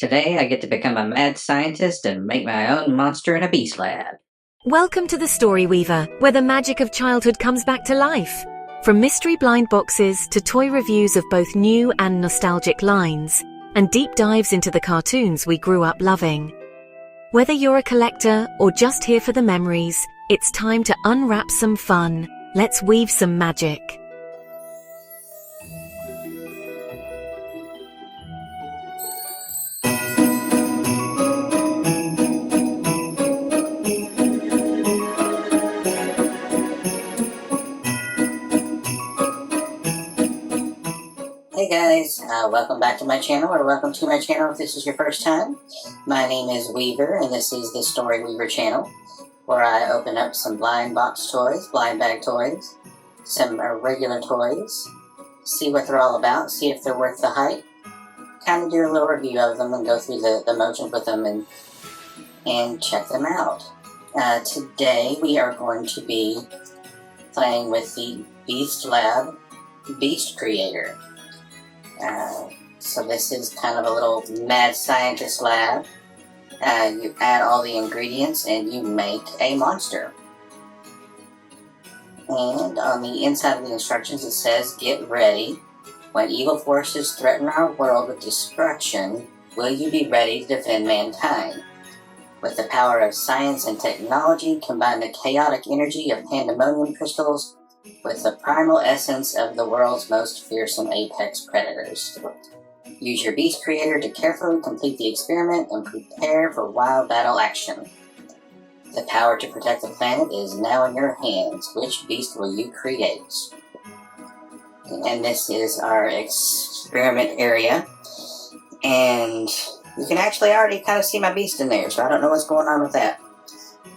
Today I get to become a mad scientist and make my own monster in a beast lab. Welcome to the Story Weaver, where the magic of childhood comes back to life. From mystery blind boxes to toy reviews of both new and nostalgic lines, and deep dives into the cartoons we grew up loving. Whether you're a collector or just here for the memories, it's time to unwrap some fun. Let's weave some magic. Hey guys, welcome back to my channel, or welcome to my channel if this is your first time. My name is Weaver, and this is the Story Weaver channel, where I open up some blind box toys, blind bag toys, some regular toys, see what they're all about, see if they're worth the hype, kind of do a little review of them and go through the motions with them and check them out. Today we are going to be playing with the Beast Lab Beast Creator. So this is kind of a little mad scientist lab. You add all the ingredients and you make a monster. And on the inside of the instructions it says, "Get ready. When evil forces threaten our world with destruction, will you be ready to defend mankind? With the power of science and technology, combine the chaotic energy of pandemonium crystals with the primal essence of the world's most fearsome apex predators. Use your beast creator to carefully complete the experiment and prepare for wild battle action. The power to protect the planet is now in your hands. Which beast will you create?" And this is our experiment area. And you can actually already kind of see my beast in there, so I don't know what's going on with that.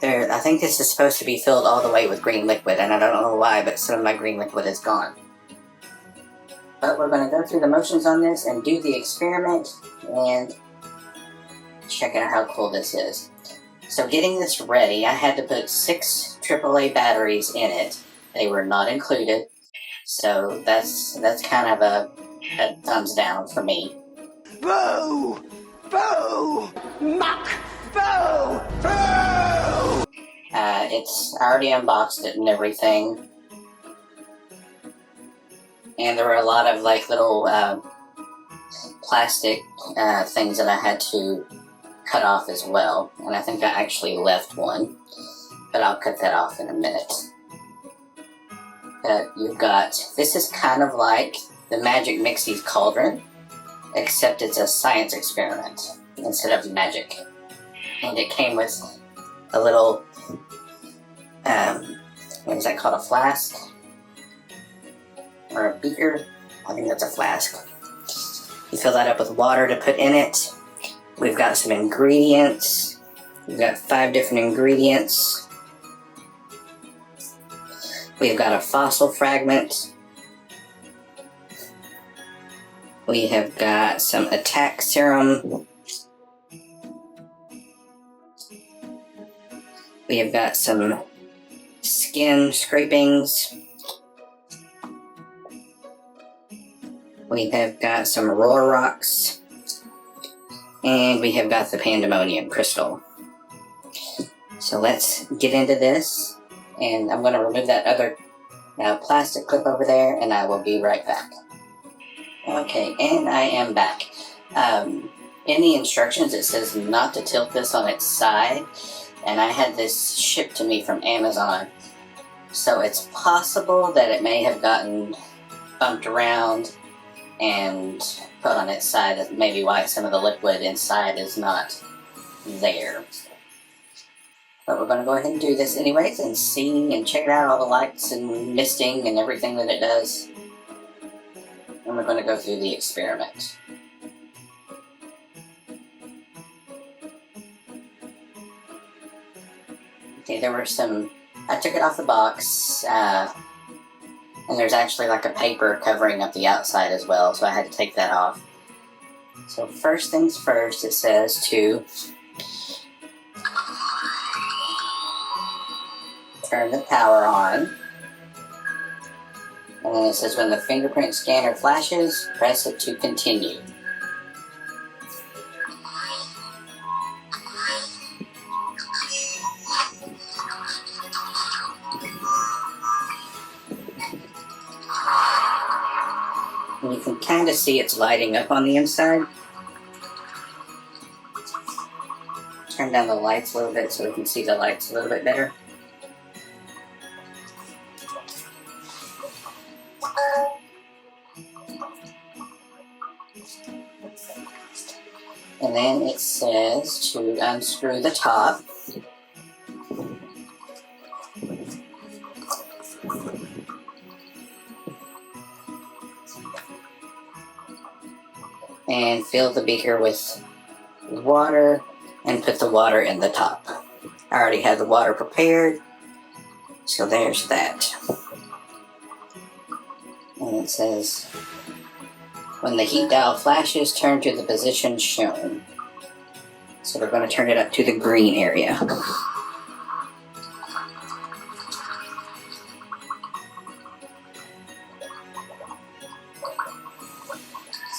I think this is supposed to be filled all the way with green liquid, and I don't know why, but some of my green liquid is gone. But we're going to go through the motions on this and do the experiment and check out how cool this is. So getting this ready, I had to put 6 AAA batteries in it. They were not included, so that's kind of a thumbs down for me. Boo! Boo! Muck! Boo! Boo! It's already unboxed it and everything. And there were a lot of like little plastic things that I had to cut off as well. And I think I actually left one, but I'll cut that off in a minute. You've got, this is kind of like the Magic Mixie's Cauldron, except it's a science experiment instead of magic. And it came with a little, what is that called, a flask? Or a beaker? I think that's a flask. You fill that up with water to put in it. We've got some ingredients. We've got 5 different ingredients. We've got a fossil fragment. We have got some attack serum. We have got some skin scrapings. We have got some roar rocks. And we have got the pandemonium crystal. So let's get into this. And I'm going to remove that other plastic clip over there, and I will be right back. Okay, and I am back. In the instructions it says not to tilt this on its side, and I had this shipped to me from Amazon. So it's possible that it may have gotten bumped around and put on its side. That's maybe why some of the liquid inside is not there. But we're going to go ahead and do this anyways and see and check out all the lights and misting and everything that it does. And we're going to go through the experiment. Okay, there were some, I took it off the box, and there's actually like a paper covering up the outside as well, so I had to take that off. So first things first, it says to turn the power on. And then it says when the fingerprint scanner flashes, press it to continue. kind of see it's lighting up on the inside. Turn down the lights a little bit so we can see the lights a little bit better. And then it says to unscrew the top. And fill the beaker with water and put the water in the top. I already have the water prepared, so there's that. And it says, when the heat dial flashes, turn to the position shown. So we're going to turn it up to the green area.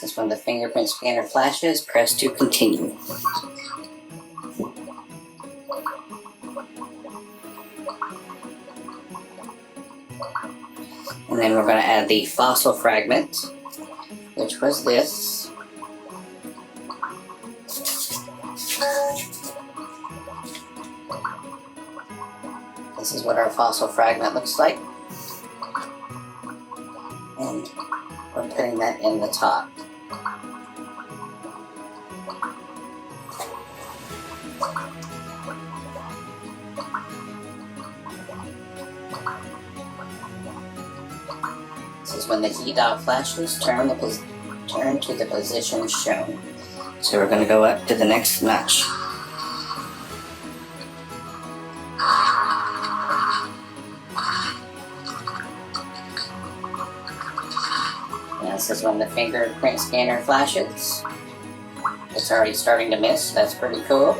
This is when the fingerprint scanner flashes, press to continue. And then we're going to add the fossil fragment, which was this. This is what our fossil fragment looks like. And we're putting that in the top. This is when the heat dial flashes, turn to the position shown. So we're going to go up to the next notch. And this is when the fingerprint scanner flashes. It's already starting to miss, that's pretty cool.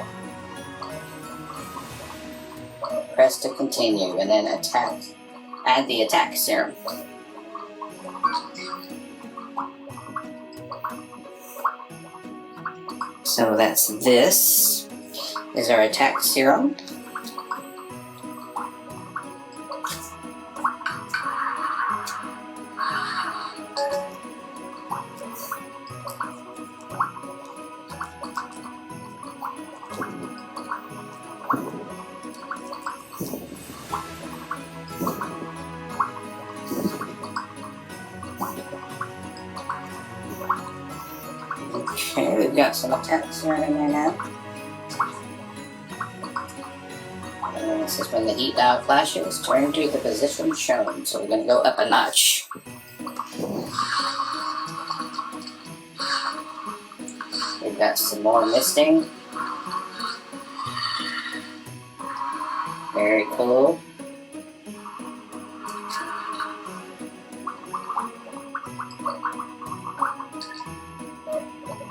Press to continue and then add the attack serum. So this is our attack serum. Okay, we've got some attack serum in there now. And this is when the heat dial flashes, turn to the position shown. So we're going to go up a notch. We've got some more misting. Very cool.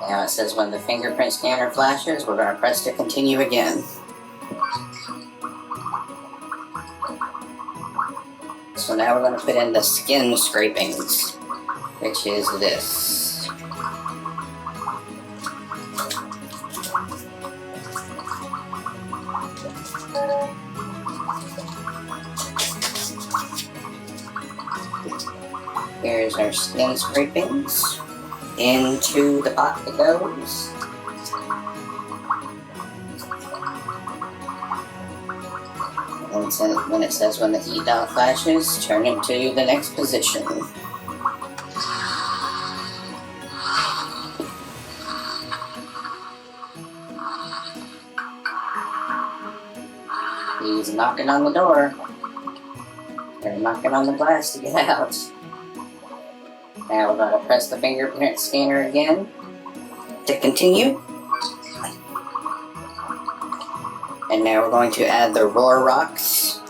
Now it says when the fingerprint scanner flashes, we're going to press to continue again. So now we're going to put in the skin scrapings, which is this. Here's our skin scrapings. Into the pot it goes. And when it says when the heat dial flashes, turn it to the next position. He's knocking on the door. They're knocking on the glass to get out. Now we're going to press the fingerprint scanner again to continue. And now we're going to add the roar rocks.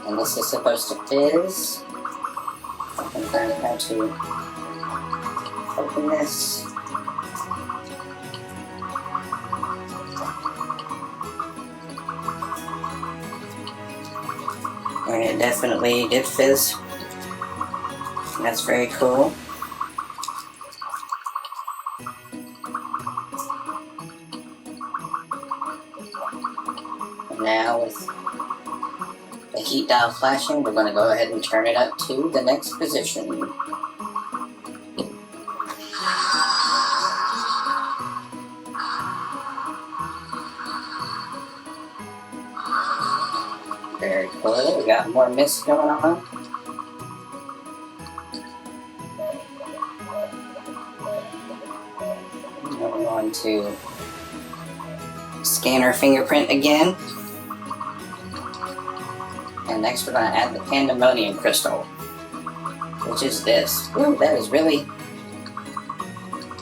And this is supposed to fizz. I can learn how to open this. And it definitely did fizz. That's very cool. And now with the heat dial flashing, we're going to go ahead and turn it up to the next position. Very cool. We got more mist going on. Now we're going to scan our fingerprint again. And next we're going to add the pandemonium crystal, which is this. Ooh, that is really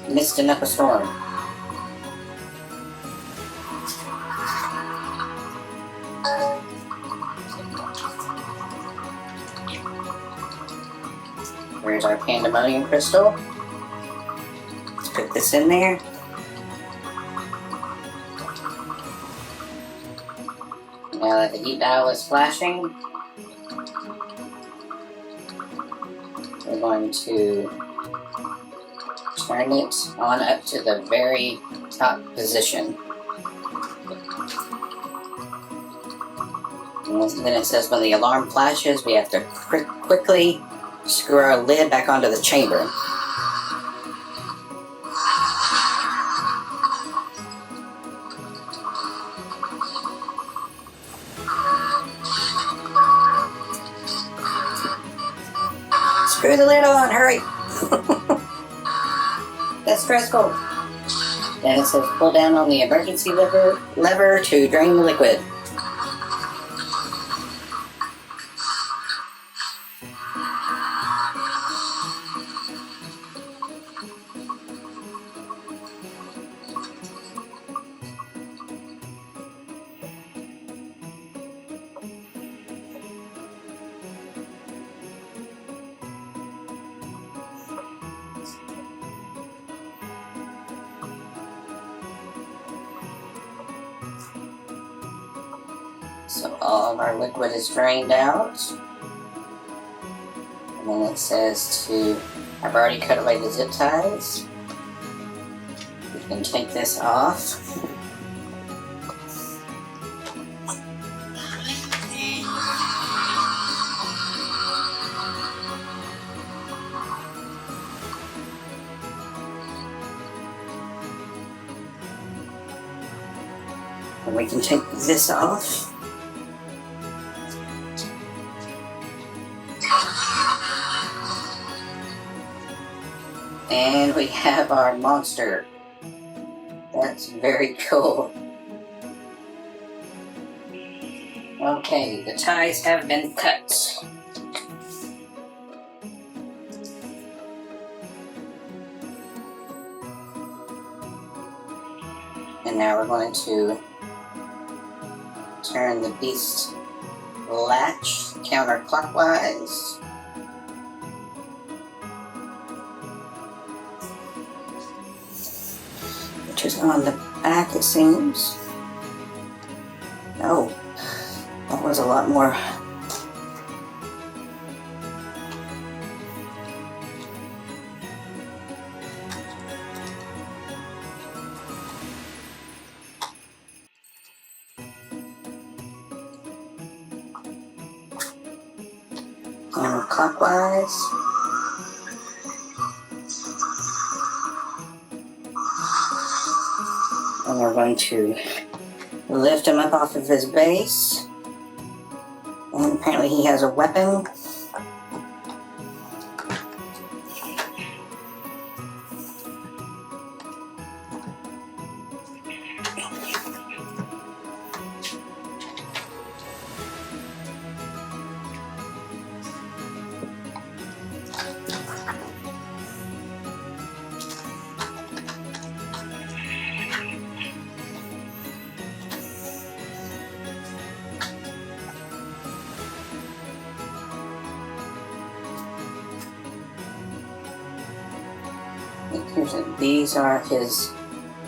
misting up a storm. There's our pandemonium crystal. Let's put this in there. Now that the heat dial is flashing, we're going to turn it on up to the very top position. And then it says when the alarm flashes, we have to quickly screw our lid back onto the chamber. Screw the lid on, hurry! That's stressful. And it says pull down on the emergency lever to drain the liquid. So all of our liquid is drained out. And then it says I've already cut away the zip ties. We can take this off. And we can take this off. And we have our monster. That's very cool. Okay, the ties have been cut. And now we're going to turn the beast latch counterclockwise. Which is on the back, it seems. Oh, that was a lot more. Counterclockwise. And we're going to lift him up off of his base. And apparently he has a weapon. These are his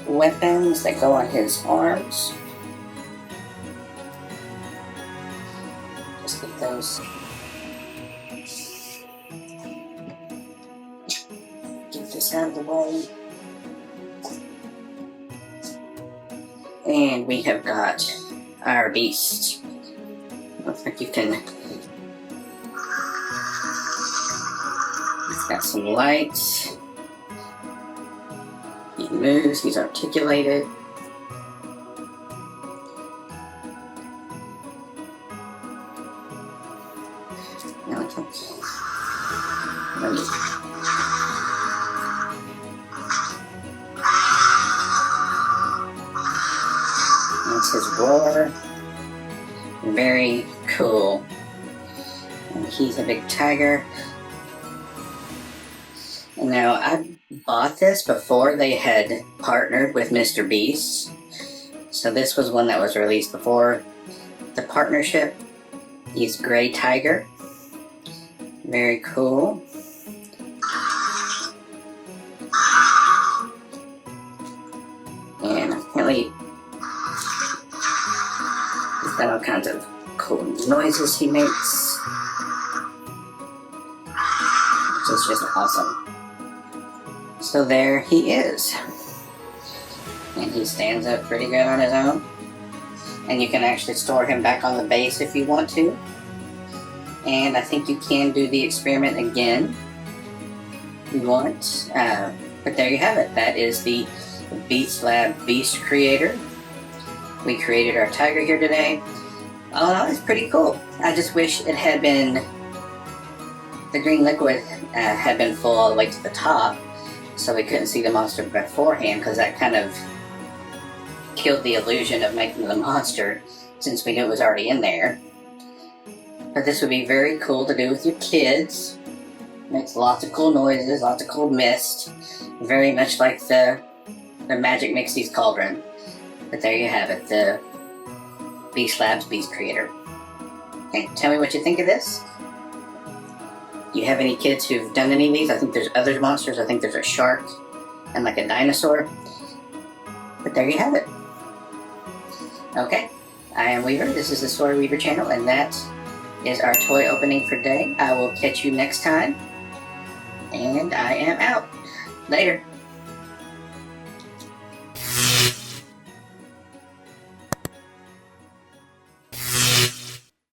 weapons that go on his arms. Just get those. Get this out of the way. And we have got our beast. Like you can... It's got some lights. He moves, he's articulated. Now I can... Let me... That's his roar. Very cool. And he's a big tiger. And now, I bought this before they had partnered with Mr. Beast. So this was one that was released before the partnership. He's Gray Tiger. Very cool. And apparently he's got all kinds of cool noises he makes. Which is just awesome. So there he is. And he stands up pretty good on his own. And you can actually store him back on the base if you want to. And I think you can do the experiment again if you want. But there you have it. That is the Beast Lab Beast Creator. We created our tiger here today. All in all, it's pretty cool. I just wish it had been... The green liquid had been full all the way to the top, so we couldn't see the monster beforehand, because that kind of killed the illusion of making the monster, since we knew it was already in there. But this would be very cool to do with your kids. Makes lots of cool noises, lots of cool mist. Very much like the Magic Mixie's Cauldron. But there you have it, the Beast Labs Beast Creator. Okay, tell me what you think of this. You have any kids who've done any of these? I think there's other monsters. I think there's a shark and like a dinosaur. But there you have it. Okay, I am Weaver. This is the Story Weaver channel, and that is our toy opening for today. I will catch you next time. And I am out. Later.